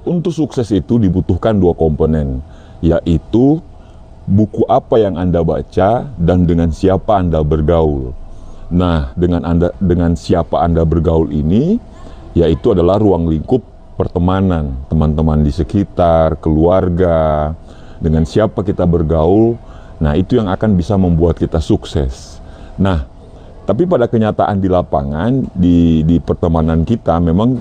untuk sukses itu dibutuhkan dua komponen, yaitu buku apa yang Anda baca dan dengan siapa Anda bergaul. Nah, dengan siapa Anda bergaul ini, yaitu adalah ruang lingkup pertemanan, teman-teman di sekitar, keluarga, dengan siapa kita bergaul. Nah, itu yang akan bisa membuat kita sukses. Nah, tapi pada kenyataan di lapangan, di pertemanan kita, memang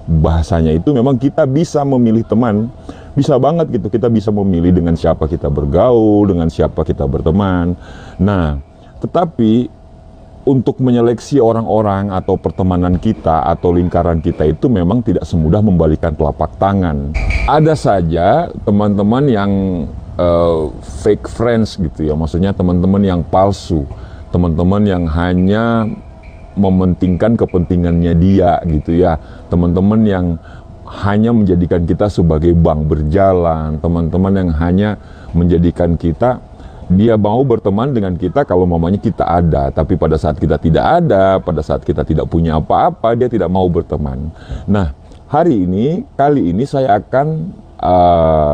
bahasanya itu memang kita bisa memilih teman. Bisa banget gitu, kita bisa memilih dengan siapa kita bergaul, dengan siapa kita berteman. Nah, tetapi untuk menyeleksi orang-orang atau pertemanan kita atau lingkaran kita itu memang tidak semudah membalikan telapak tangan. Ada saja teman-teman yang fake friends gitu ya, maksudnya teman-teman yang palsu, teman-teman yang hanya mementingkan kepentingannya dia gitu ya, teman-teman yang hanya menjadikan kita sebagai bank berjalan, teman-teman yang hanya menjadikan kita, dia mau berteman dengan kita kalau mamanya kita ada, tapi pada saat kita tidak ada, pada saat kita tidak punya apa-apa, dia tidak mau berteman. Nah, kali ini saya akan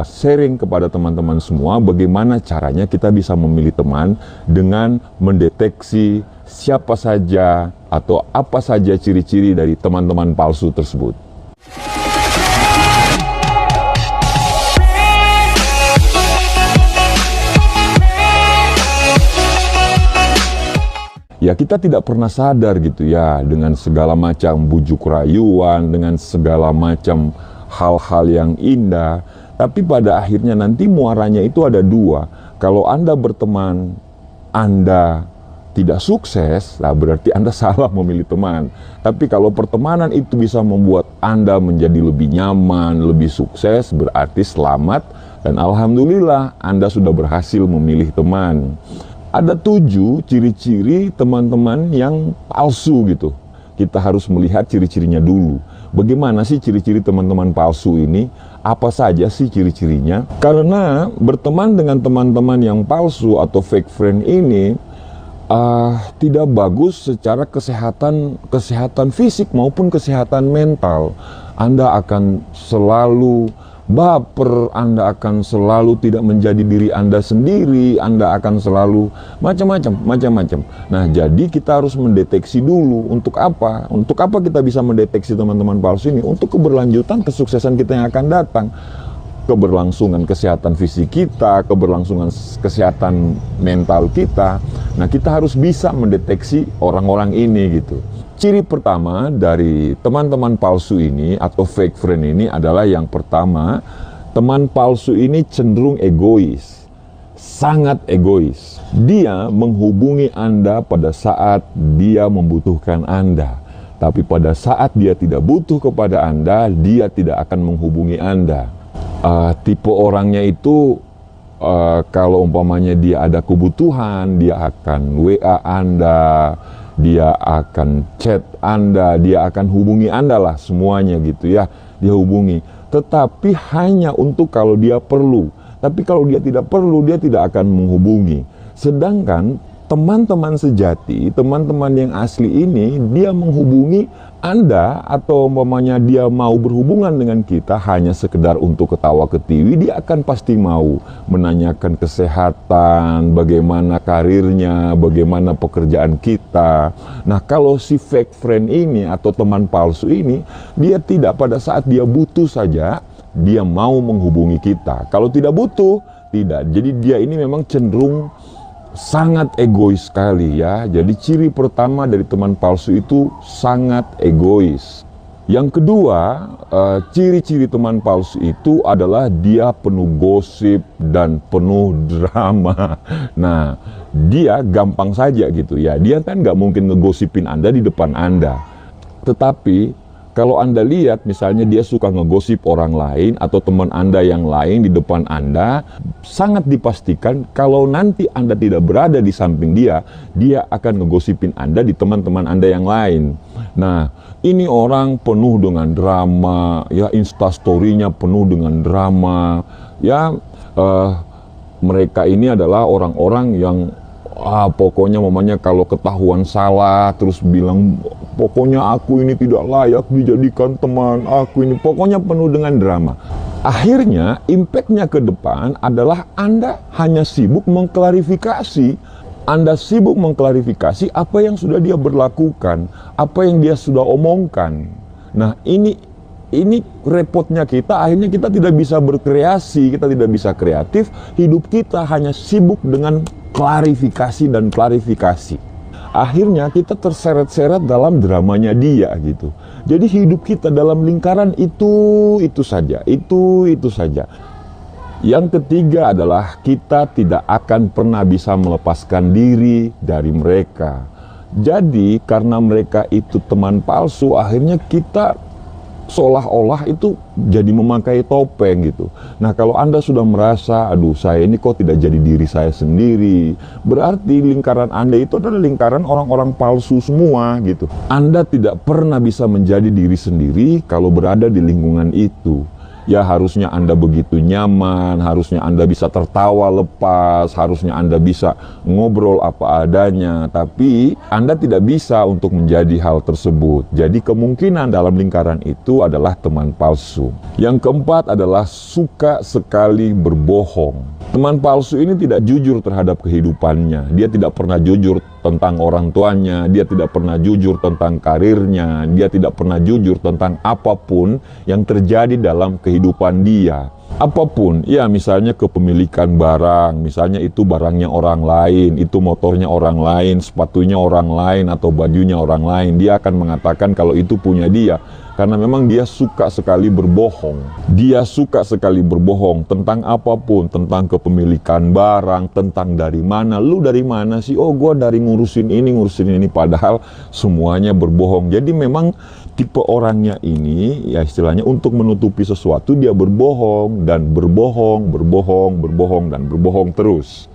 sharing kepada teman-teman semua bagaimana caranya kita bisa memilih teman dengan mendeteksi siapa saja atau apa saja ciri-ciri dari teman-teman palsu tersebut. Ya, kita tidak pernah sadar gitu ya, dengan segala macam bujuk rayuan, dengan segala macam hal-hal yang indah, tapi pada akhirnya nanti muaranya itu ada dua. Kalau Anda berteman, Anda tidak sukses, nah berarti Anda salah memilih teman. Tapi kalau pertemanan itu bisa membuat Anda menjadi lebih nyaman, lebih sukses, berarti selamat, dan alhamdulillah Anda sudah berhasil memilih teman. Ada 7 ciri-ciri teman-teman yang palsu gitu. Kita harus melihat ciri-cirinya dulu. Bagaimana sih ciri-ciri teman-teman palsu ini? Apa saja sih ciri-cirinya? Karena berteman dengan teman-teman yang palsu atau fake friend ini tidak bagus secara kesehatan fisik maupun kesehatan mental. Anda akan selalu baper, Anda akan selalu tidak menjadi diri Anda sendiri, Anda akan selalu macam-macam. Nah, jadi kita harus mendeteksi dulu. Untuk apa? Untuk apa kita bisa mendeteksi teman-teman palsu ini? Untuk keberlanjutan kesuksesan kita yang akan datang. Keberlangsungan kesehatan fisik kita, keberlangsungan kesehatan mental kita. Nah, kita harus bisa mendeteksi orang-orang ini gitu. Ciri pertama dari teman-teman palsu ini atau fake friend ini adalah yang pertama, teman palsu ini cenderung egois, sangat egois. Dia menghubungi Anda pada saat dia membutuhkan Anda. Tapi pada saat dia tidak butuh kepada Anda, dia tidak akan menghubungi Anda. Tipe orangnya itu kalau umpamanya dia ada kebutuhan, dia akan WA Anda, dia akan chat Anda, dia akan hubungi Anda lah semuanya gitu ya, dia hubungi. Tetapi hanya untuk kalau dia perlu. Tapi kalau dia tidak perlu, dia tidak akan menghubungi. Sedangkan teman-teman sejati, teman-teman yang asli ini, dia menghubungi Anda atau umpamanya dia mau berhubungan dengan kita hanya sekedar untuk ketawa ketiwi, dia akan pasti mau menanyakan kesehatan, bagaimana karirnya, bagaimana pekerjaan kita. Nah, kalau si fake friend ini atau teman palsu ini, dia tidak, pada saat dia butuh saja, dia mau menghubungi kita. Kalau tidak butuh, tidak. Jadi dia ini memang cenderung sangat egois sekali ya. Jadi ciri pertama dari teman palsu itu sangat egois. Yang kedua, ciri-ciri teman palsu itu adalah dia penuh gosip dan penuh drama. Nah, dia gampang saja gitu ya. Dia kan nggak mungkin ngegosipin Anda di depan Anda. Tetapi kalau Anda lihat misalnya dia suka ngegosip orang lain atau teman Anda yang lain di depan Anda, sangat dipastikan kalau nanti Anda tidak berada di samping dia, dia akan ngegosipin Anda di teman-teman Anda yang lain. Nah, ini orang penuh dengan drama, ya, instastory-nya penuh dengan drama, ya, mereka ini adalah orang-orang yang pokoknya mamanya kalau ketahuan salah terus bilang pokoknya aku ini tidak layak dijadikan teman, aku ini pokoknya penuh dengan drama. Akhirnya impactnya ke depan adalah Anda hanya sibuk mengklarifikasi. Anda sibuk mengklarifikasi apa yang sudah dia berlakukan, apa yang dia sudah omongkan. Nah, ini repotnya kita, akhirnya kita tidak bisa berkreasi, kita tidak bisa kreatif, hidup kita hanya sibuk dengan klarifikasi dan klarifikasi. Akhirnya kita terseret-seret dalam dramanya dia gitu. Jadi hidup kita dalam lingkaran itu saja. Yang ketiga adalah kita tidak akan pernah bisa melepaskan diri dari mereka. Jadi karena mereka itu teman palsu, akhirnya kita seolah-olah itu jadi memakai topeng gitu. Nah, kalau Anda sudah merasa, aduh saya ini kok tidak jadi diri saya sendiri, berarti lingkaran Anda itu adalah lingkaran orang-orang palsu semua gitu. Anda tidak pernah bisa menjadi diri sendiri kalau berada di lingkungan itu. Ya harusnya Anda begitu nyaman, harusnya Anda bisa tertawa lepas, harusnya Anda bisa ngobrol apa adanya, tapi Anda tidak bisa untuk menjadi hal tersebut. Jadi kemungkinan dalam lingkaran itu adalah teman palsu. Yang keempat adalah suka sekali berbohong. Teman palsu ini tidak jujur terhadap kehidupannya. Dia tidak pernah jujur tentang orang tuanya, dia tidak pernah jujur tentang karirnya, dia tidak pernah jujur tentang apapun yang terjadi dalam kehidupan dia. Apapun, ya misalnya kepemilikan barang, misalnya itu barangnya orang lain, itu motornya orang lain, sepatunya orang lain, atau bajunya orang lain, dia akan mengatakan kalau itu punya dia. Karena memang dia suka sekali berbohong. Dia suka sekali berbohong tentang apapun, tentang kepemilikan barang, tentang dari mana, lu dari mana sih? Oh, gue dari ngurusin ini, padahal semuanya berbohong. Jadi memang tipe orangnya ini, ya istilahnya untuk menutupi sesuatu dia berbohong, dan berbohong dan berbohong terus.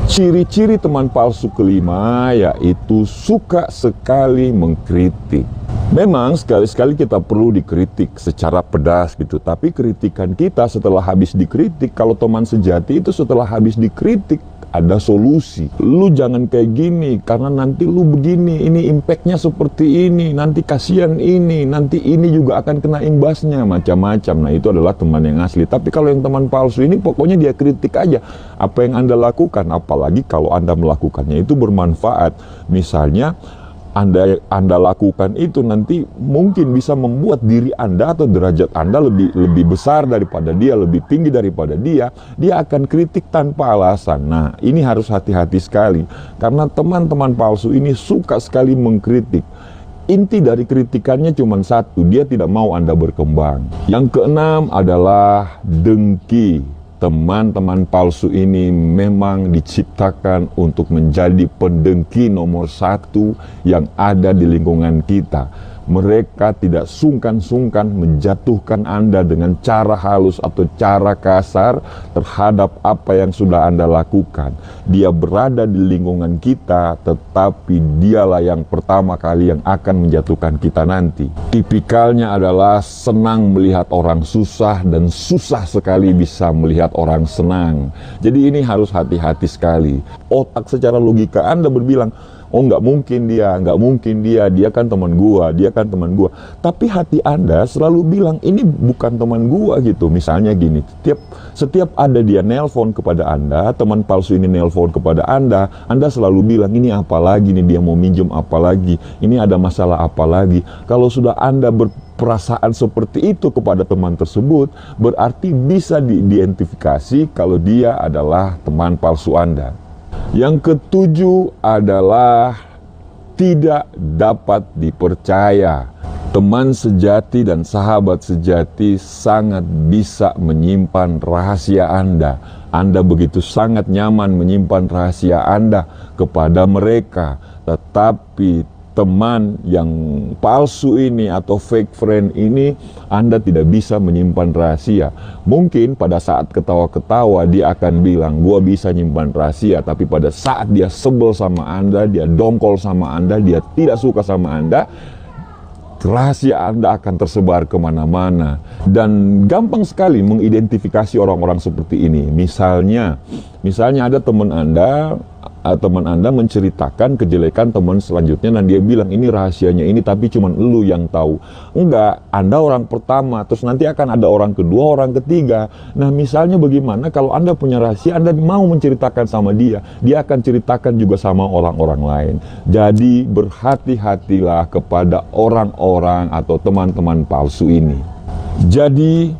Ciri-ciri teman palsu kelima yaitu suka sekali mengkritik. Memang sekali-sekali kita perlu dikritik secara pedas gitu, tapi kritikan kita setelah habis dikritik, kalau teman sejati itu setelah habis dikritik ada solusi. Lu jangan kayak gini karena nanti lu begini, ini impactnya seperti ini, nanti kasihan ini, nanti ini juga akan kena imbasnya, macam-macam. Nah, itu adalah teman yang asli. Tapi kalau yang teman palsu ini pokoknya dia kritik aja apa yang Anda lakukan, apalagi kalau Anda melakukannya itu bermanfaat. Misalnya Anda lakukan itu nanti mungkin bisa membuat diri Anda atau derajat Anda lebih besar daripada dia, lebih tinggi daripada dia akan kritik tanpa alasan. Nah, ini harus hati-hati sekali karena teman-teman palsu ini suka sekali mengkritik. Inti dari kritikannya cuma satu, dia tidak mau Anda berkembang. Yang keenam adalah dengki. Teman-teman palsu ini memang diciptakan untuk menjadi pendengki nomor satu yang ada di lingkungan kita. Mereka tidak sungkan-sungkan menjatuhkan Anda dengan cara halus atau cara kasar terhadap apa yang sudah Anda lakukan. Dia berada di lingkungan kita, tetapi dialah yang pertama kali yang akan menjatuhkan kita nanti. Tipikalnya adalah senang melihat orang susah dan susah sekali bisa melihat orang senang. Jadi ini harus hati-hati sekali. Otak secara logika Anda berbilang, oh nggak mungkin dia kan teman gua, Tapi hati Anda selalu bilang, ini bukan teman gua gitu. Misalnya gini, setiap ada dia nelpon kepada Anda, teman palsu ini nelpon kepada Anda selalu bilang, ini apa lagi nih, dia mau minjem apa lagi, ini ada masalah apa lagi. Kalau sudah Anda perasaan seperti itu kepada teman tersebut, berarti bisa diidentifikasi kalau dia adalah teman palsu Anda. Yang ketujuh adalah tidak dapat dipercaya. Teman sejati dan sahabat sejati sangat bisa menyimpan rahasia Anda. Anda begitu sangat nyaman menyimpan rahasia Anda kepada mereka. Tetapi teman yang palsu ini atau fake friend ini, Anda tidak bisa menyimpan rahasia. Mungkin pada saat ketawa-ketawa dia akan bilang, gua bisa nyimpan rahasia. Tapi pada saat dia sebel sama Anda, dia dongkol sama Anda, dia tidak suka sama Anda, rahasia Anda akan tersebar kemana-mana. Dan gampang sekali mengidentifikasi orang-orang seperti ini. Misalnya ada teman Anda teman Anda menceritakan kejelekan teman selanjutnya dan dia bilang ini rahasianya ini tapi cuman lu yang tahu. Enggak, Anda orang pertama, terus nanti akan ada orang kedua, orang ketiga. Nah misalnya bagaimana kalau Anda punya rahasia, Anda mau menceritakan sama dia, dia akan ceritakan juga sama orang-orang lain. Jadi berhati-hatilah kepada orang-orang atau teman-teman palsu ini. Jadi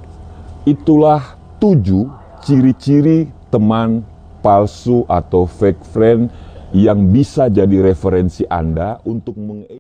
itulah 7 ciri-ciri teman palsu atau fake friend yang bisa jadi referensi Anda untuk